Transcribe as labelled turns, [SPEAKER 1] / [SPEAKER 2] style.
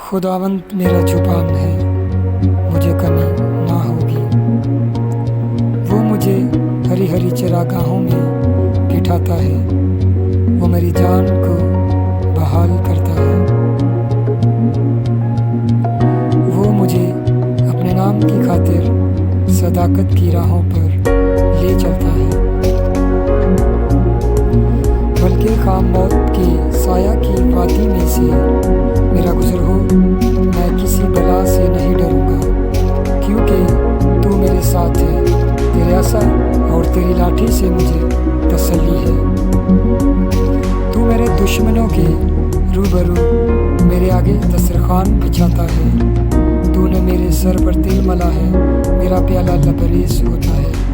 [SPEAKER 1] खुदावंद मेरा जुबान है, मुझे कमी ना होगी। वो मुझे हरी हरी चरागाहों में बिठाता है, वो मेरी जान को बहाल करता है। वो मुझे अपने नाम की खातिर सदाकत की राहों पर ले चलता है। बल्कि खाम मौत के साया की वादी में से मेरा गुजर हो, मैं किसी बला से नहीं डरूंगा, क्योंकि तू मेरे साथ है। तेरे आसा और तेरी लाठी से मुझे तसल्ली है। तू मेरे दुश्मनों के रूबरू मेरे आगे दस्तरखान बिछाता है। तूने मेरे सर पर तेल मला है, मेरा प्याला लबरेज होता है।